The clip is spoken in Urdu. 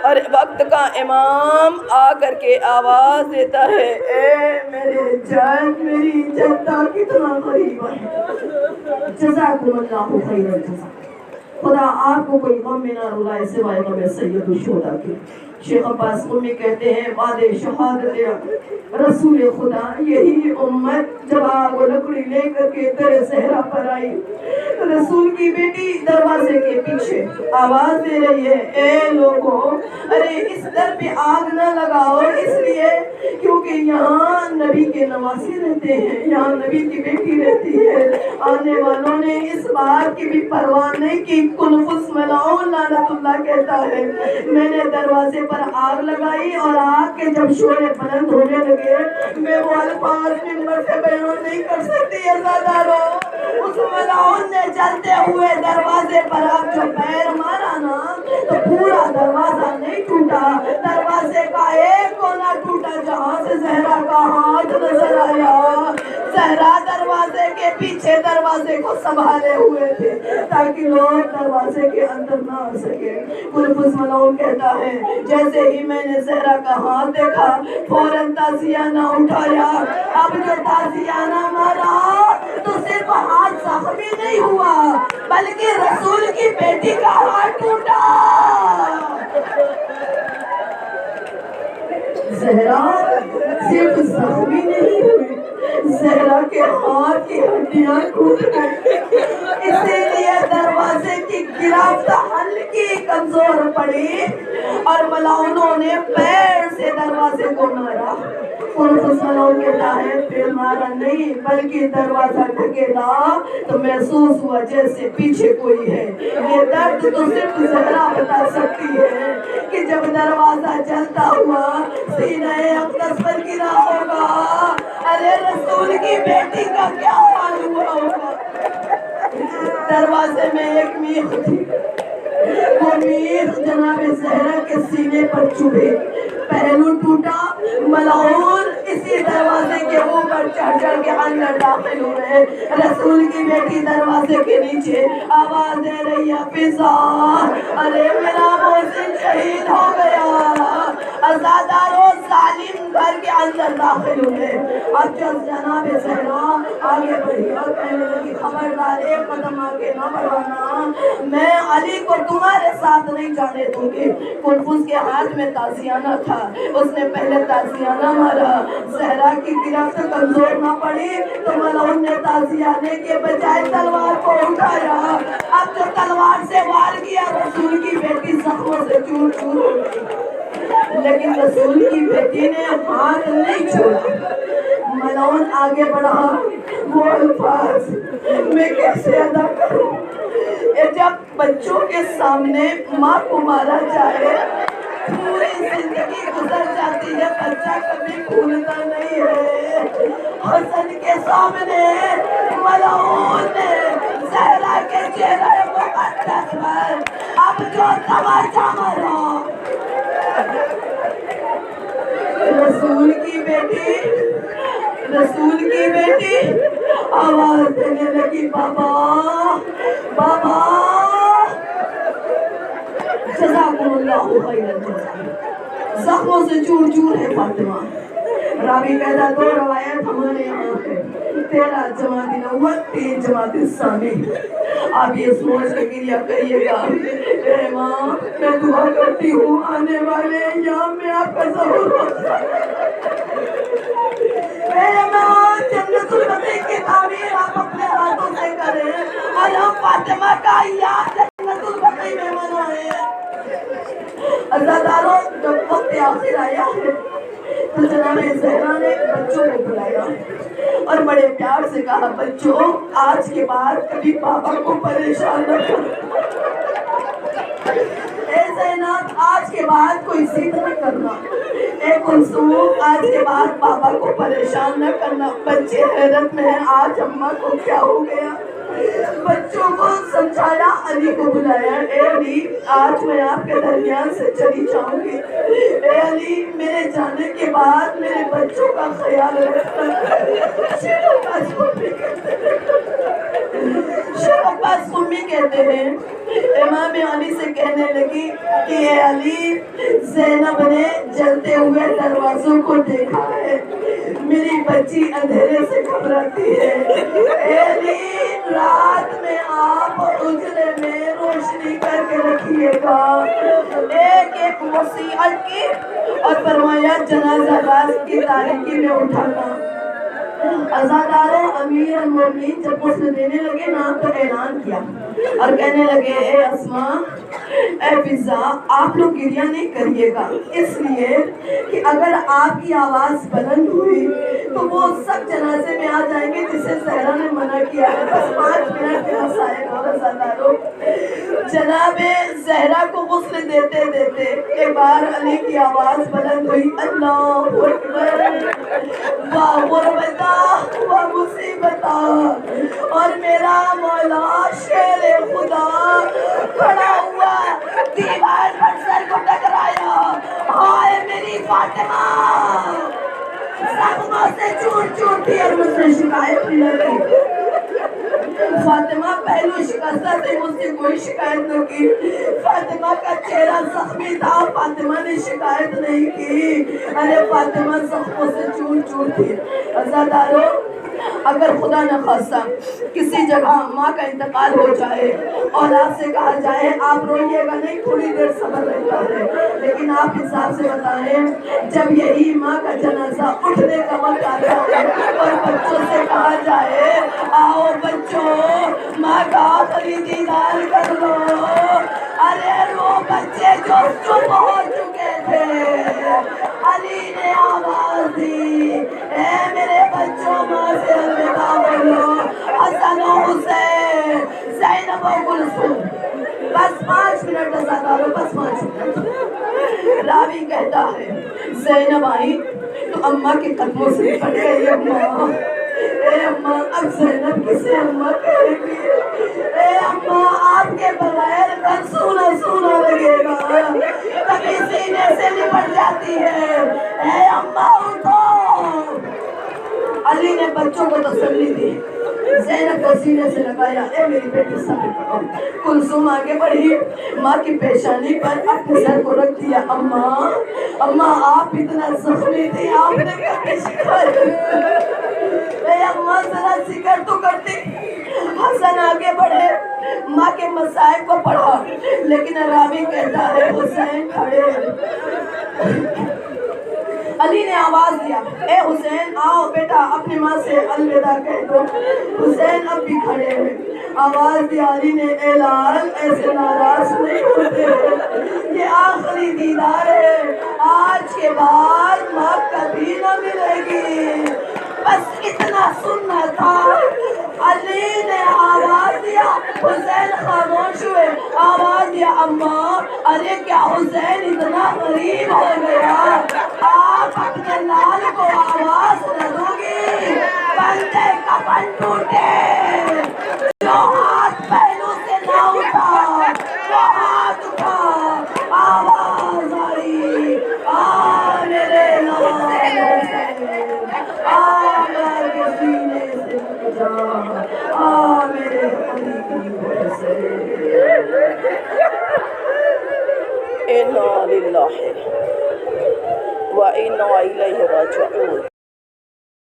اور وقت کا امام آ کر کے آواز دیتا ہے، اے میرے جد میری جدہ کتنا قریب ہے۔ جزاکم اللہ خیر الجزا۔ خدا آپ کو کوئی غم میں نہ رلائے سوائے غم سید الشہداء کے۔ شیخ عباس قمی کہتے ہیں، بعد شہادت رسول خدا یہی امت جب آگ و لکڑی لے کر کے در صحرا پر آئی، رسول کی بیٹی دروازے کے پیچھے آواز دے رہی ہے، اے لوگوں ارے اس در پہ آگ نہ لگاؤ، اس لیے کیونکہ یہاں نبی کے نواسے رہتے ہیں، یہاں نبی کی بیٹی رہتی ہے۔ آنے والوں نے اس بات کی بھی پرواہ نہیں کی۔ کنفس ملعون لعنت اللہ کہتا ہے، میں نے دروازے پر آگ لگائی اور آگ کے جب شعلے بلند ہونے لگے، میں وہ الفاظ منبر سے بیان نہیں کر سکتی۔ عزادارو، اس ملعون نے جلتے ہوئے دروازے پر اب جو پیر مارا نا تو پورا دروازہ نہیں ٹوٹا، دروازے کا ایک کونا ٹوٹا جہاں سے زہرا کا ہاتھ نظر آیا۔ زہرا دروازے کے پیچھے دروازے کو سنبھالے ہوئے تھے تاکہ لوگ دروازے کے اندر نہ آ سکے۔ کنفس ملعون کہتا ہے، جیسے ہی میں نے زہرا کا ہاتھ دیکھا فوراً تازیانہ اٹھایا۔ اب جو تازیانہ مارا تو صرف ہاتھ زخمی نہیں ہوا بلکہ رسول کی بیٹی کا ہاتھ ٹوٹا۔ زہرا صرف زخمی نہیں ہوئی، زہرا کے ہاتھ کی ہڈیاں ٹوٹ گئی، اسی لیے دروازے کی گرفت ہلکی کمزور پڑی اور ملعونوں نے پیر سے دروازے کو مارا۔ کنفس ملعون کہتا ہے، پھر مارا نہیں بلکہ دروازہ ڈھکیلا تو محسوس ہوا جیسے پیچھے کوئی ہے۔ یہ درد تو صرف زہرا بتا سکتی ہے کہ جب دروازہ جلتا ہوا سینہ اقدس پر گرا ہوگا، ارے رسول کی بیٹی کا کیا حال ہوا ہوگا۔ دروازے میں ایک میخ تھی، وہ میخ جناب زہرا کے سینے پر چبھی، پہلو ٹوٹا۔ ملعون اسی دروازے کے اوپر چڑھ کے اندر داخل ہوئے۔ رسول کی بیٹی دروازے کے نیچے آواز دے رہی ہے، فضا ارے میرا محسن شہید ہو گیا۔ عزادارو ظالم گھر کے اندر داخل ہوئے۔ اب جب جناب زہرا آگے بڑھی اور کہنے لگی، خبردار ایک قدم آگے نہ بڑھانا، میں علی کو تمہارے ساتھ نہیں جانے دوں گی۔ کنفس کے ہاتھ میں تازیانہ تھا، اس نے پہلے تازیانہ مارا، زہرا کی گرفت کمزور نہ پڑی تو ملعون نے تازیانے کے بجائے تلوار کو اٹھایا۔ اب جو تلوار سے وار کیا رسول کی بیٹی زخموں سے چور چور ہو گئی، لیکن رسول کی بیٹی نے ہاتھ نہیں چھوڑا۔ ملعون آگے بڑھا، وہ الفاظ میں کیسے ادا کروں؟ جب بچوں کے سامنے ماں کو مارا جائے پوری زندگی گزر جاتی ہے، بچہ کبھی بھولتا نہیں ہے۔ حسن کے سامنے ملعون نے زہرا کے چہرے مقدس پر اب جو تماچا مارا، رسول کی بیٹی آواز دینے لگی، بابا بابا۔ جزاکم اللہ خیر الجزا۔ زخموں سے چور چور ہے فاطمہ۔ راوی کہتا، دو روایت ہمارے یہاں ہے، 13 جمادی الاول 3 جمادی الثانی۔ آپ یہ سوچ کے گریہ کریے گا، اے ماں میں دعا کرتی ہوں آنے والے ایام میں آپ کا ظہور ہو جائے، اے ماں جنت البقیع کی تعمیر آپ اپنے ہاتھوں سے کریں اور ہم فاطمہ کا ایام جنت البقیع میں منائیں۔ عزادارو، جب وقت آخر آیا ہے تو جناب زہرا نے بچوں کو بلایا اور بڑے پیار سے کہا، بچوں آج کے بعد کبھی پاپا کو پریشان نہ کرنا، اے زینب آج کے بعد کوئی ضد نہ کرنا، اے کلثوم آج کے بعد پاپا کو پریشان نہ کرنا۔ بچے حیرت میں ہیں، آج اماں کو کیا ہو گیا؟ بچوں کو سمجھایا، علی کو بلایا، اے علی آج میں آپ کے درمیان سے چلی جاؤں گی، اے علی میرے جانے کے بعد میرے بچوں کا خیال رکھنا۔ شیخ عباس قمی کہتے ہیں امام علی سے کہنے لگی کہ اے علی زینب نے جلتے ہوئے دروازوں کو دیکھا ہے، میری بچی اندھیرے سے گھبراتی ہے، اے علی رات میں آپ اجلے میں روشنی کر کے رکھیے گا۔ ایک وصیت کی اور فرمایا جنازہ باز کی تاریکی میں اٹھانا۔ عزاداروں امیر المومنین جب غسل دینے لگے نا تو اعلان کیا اور کہنے لگے اے اسماء اے فضا آپ لوگ گریہ نہیں کریے گا، اس لیے کہ اگر آپ کی آواز بلند ہوئی تو وہ سب جنازے میں آ جائیں گے جسے زہرا نے منع کیا ہے۔ بس 5 منٹ کے مسائل اور عزاداروں جناب زہرا کو غسل دیتے دیتے ایک بار علی کی آواز بلند ہوئی، اللہ اکبر واہ غربتہ واہ مصیبتہ، اور میرا مولا شیر خدا کھڑا ہوا دیوار پر سر کو ٹکرایا، ہائے میری فاطمہ زخموں سے چور چور تھی اور مجھ سے شکایت بھی نہ کی۔ فاطمہ پہلو شکستہ سے مجھ سے کوئی شکایت نہ کی، فاطمہ کا چہرہ زخمی تھا، فاطمہ نے شکایت نہیں کی، ارے فاطمہ زخموں سے چور چور تھی۔ عزاداروں اگر خدا نہ خواستہ کسی جگہ ماں کا انتقال ہو جائے، اولاد سے کہا جائے آپ روئیے گا نہیں، تھوڑی دیر صبر رہتا ہے، لیکن آپ حساب سے بتائیں جب یہی ماں کا جنازہ اٹھنے کا وقت آتا ہے اور بچوں سے کہا جائے آؤ بچوں ماں کا آخری دیدار کر لو، ارے وہ بچے جو چپ ہو چکے تھے علی نے آواز دی اے میرے بچوں ماں سے الوداع بولو، حسن و حسین زینب و کلثوم۔ بس 5 منٹ عزاداروں بس 5 منٹ۔ راوی کہتا ہے زینب آئی تو اماں کے قدموں سے پڑ گئی، اماں اے اماں اب زینب کسے اماں کہے گی، اے اماں آپ کے بغیر گھر سونا سونا لگے گا، کبھی سینے سے لپٹ جاتی ہے، اے اماں اٹھو۔ علی نے بچوں کو تسلی دی، زینب کو سینے سے لگایا، اے میری بیٹی صبر کرو۔ کلثوم آگے بڑھی، ماں کی پیشانی پر اپنے سر کو رکھ دیا، اماں اماں آپ اتنا زخمی تھی، آپ نے کبھی شکایت اے اماں ذرا ذکر تو کرتی۔ حسن آگے بڑھے، ماں کے مسائل کو پڑھا، لیکن راوی کہتا ہے حسین کھڑے۔ علی نے آواز دیا اے حسین آؤ بیٹا اپنی ماں سے الوداع کہہ دو، حسین اب بھی کھڑے ہیں، آواز دیا علی نے اے لال ایسے ناراض نہیں ہوتے، یہ آخری دیدار ہے، آج کے بعد ماں کبھی نہ ملے گی، بس اتنا سننا تھا۔ علی نے آواز دیا، حسین خاموش ہوئے، آواز دیا اماں ارے کیا حسین اتنا غریب ہو گیا، آپ اپنے لال کو آواز نہ دو گی، بندے کفن ٹوٹے، جو ہاتھ پہلو سے نہ اٹھا وہ ہاتھ اٹھا، آواز آئی آ میرے لال حسین، آ میرے سینے سے لگ جا، آ میرے حبیبی حسین۔ اِنَّا لِلَّهِ وَإِنَّا إِلَيْهِ رَاجِعُونَ۔